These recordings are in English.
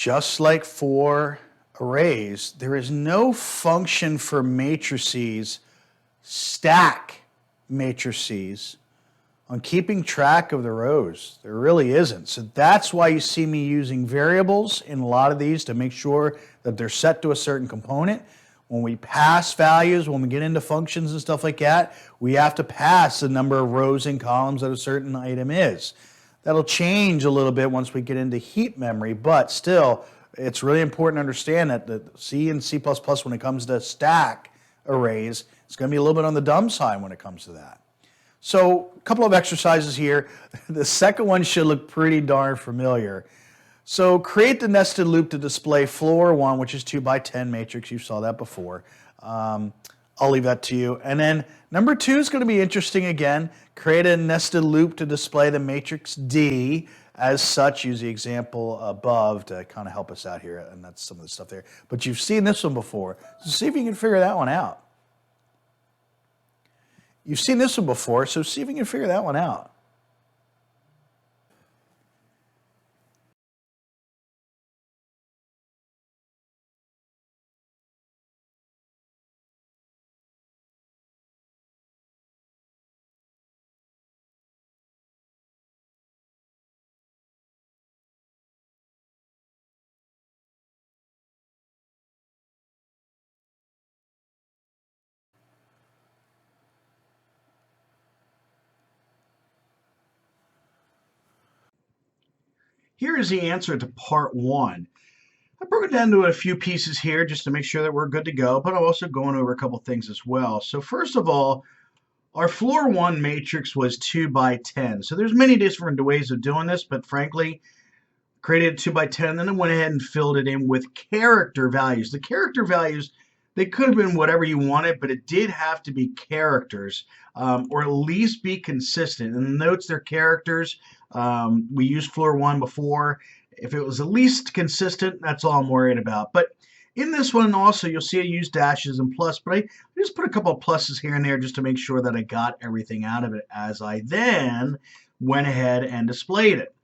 just like for arrays, there is no function for matrices, stack matrices, on keeping track of the rows. There really isn't. So that's why you see me using variables in a lot of these to make sure that they're set to a certain component. When we pass values, when we get into functions and stuff like that, we have to pass the number of rows and columns that a certain item is. That'll change a little bit once we get into heap memory, but still, it's really important to understand that the C and C++, when it comes to stack arrays, it's going to be a little bit on the dumb side when it comes to that. So a couple of exercises here. The second one should look pretty darn familiar. So create the nested loop to display floor 1, which is 2 by 10 matrix. You saw that before. I'll leave that to you. And then number 2 is going to be interesting again. Create a nested loop to display the matrix D as such. Use the example above to kind of help us out here. And that's some of the stuff there. But you've seen this one before. So see if you can figure that one out. You've seen this one before, so see if you can figure that one out. Here is the answer to part 1. I broke it down to a few pieces here just to make sure that we're good to go, but I'm also going over a couple things as well. So first of all, our floor 1 matrix was 2 by 10. So there's many different ways of doing this, but frankly, created 2 by 10, then I went ahead and filled it in with character values. The character values, they could have been whatever you wanted, but it did have to be characters, or at least be consistent. And notes they're characters. We used floor 1 before. If it was at least consistent, that's all I'm worried about. But in this one also, you'll see I use dashes and plus, but I just put a couple of pluses here and there just to make sure that I got everything out of it as I then went ahead and displayed it.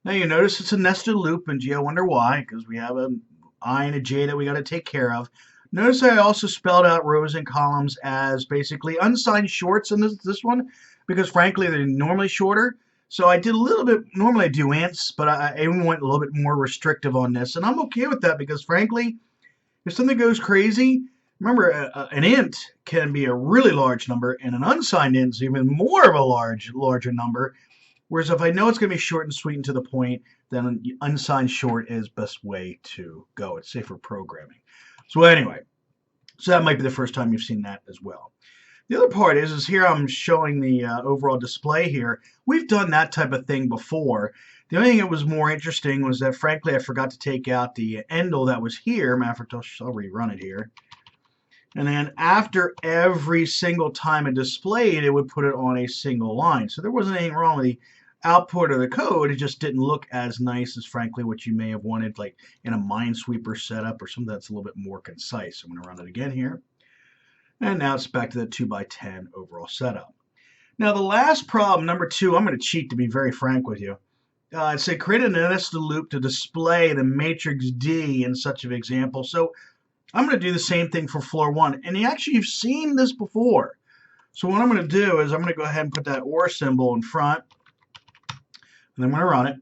Now you notice it's a nested loop, and gee, I wonder why, because we have an I and a J that we got to take care of. Notice I also spelled out rows and columns as basically unsigned shorts in this one, because frankly they're normally shorter. So I did a little bit, normally I do ints, but I even went a little bit more restrictive on this, and I'm okay with that because frankly, if something goes crazy, remember an int can be a really large number, and an unsigned int is even more of a larger number. Whereas if I know it's going to be short and sweet and to the point, then unsigned short is best way to go. It's safer programming. So anyway, so that might be the first time you've seen that as well. The other part is here I'm showing the overall display here. We've done that type of thing before. The only thing that was more interesting was that, frankly, I forgot to take out the endl that was here. Matter of fact, I'll rerun it here. And then after every single time it displayed, it would put it on a single line. So there wasn't anything wrong with the output of the code. It just didn't look as nice as, frankly, what you may have wanted, like in a Minesweeper setup or something that's a little bit more concise. I'm going to run it again here. And now it's back to the 2 by 10 overall setup. Now the last problem, number 2, I'm going to cheat to be very frank with you. It said create a nested loop to display the matrix D in such an example. So I'm going to do the same thing for floor 1. And actually you've seen this before. So what I'm going to do is I'm going to go ahead and put that OR symbol in front. And I'm going to run it.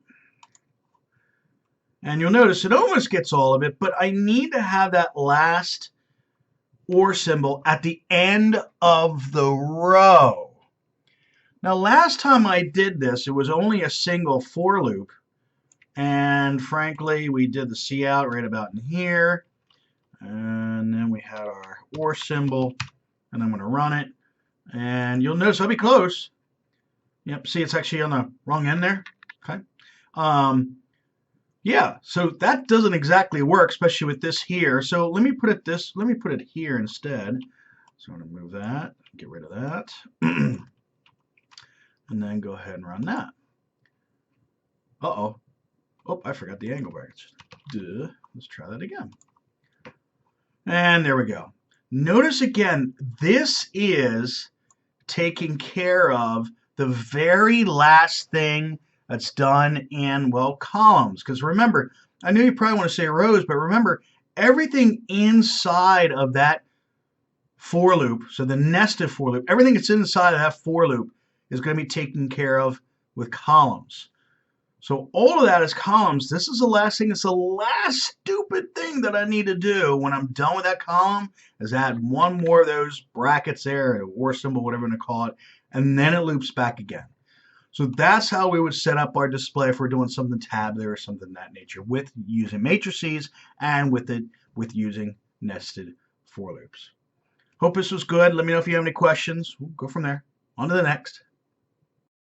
And you'll notice it almost gets all of it, but I need to have that last OR symbol at the end of the row. Now last time I did this, it was only a single for loop, and frankly we did the cout right about in here, and then we had our OR symbol, and I'm going to run it, and you'll notice I'll be close. Yep, see it's actually on the wrong end there. Okay. Yeah, so that doesn't exactly work, especially with this here. So let me put it here instead. So I'm going to move that, get rid of that, and then go ahead and run that. Uh-oh. Oh, I forgot the angle brackets. Duh. Let's try that again. And there we go. Notice again, this is taking care of the very last thing that's done in, well, columns. Because remember, I know you probably want to say rows, but remember, everything inside of that for loop, so the nested for loop, everything that's inside of that for loop is going to be taken care of with columns. So all of that is columns. This is the last thing. It's the last stupid thing that I need to do when I'm done with that column is add one more of those brackets there, or symbol, whatever you want to call it, and then it loops back again. So that's how we would set up our display if we're doing something tabular or something of that nature with using matrices and with using nested for loops. Hope this was good. Let me know if you have any questions. We'll go from there. On to the next.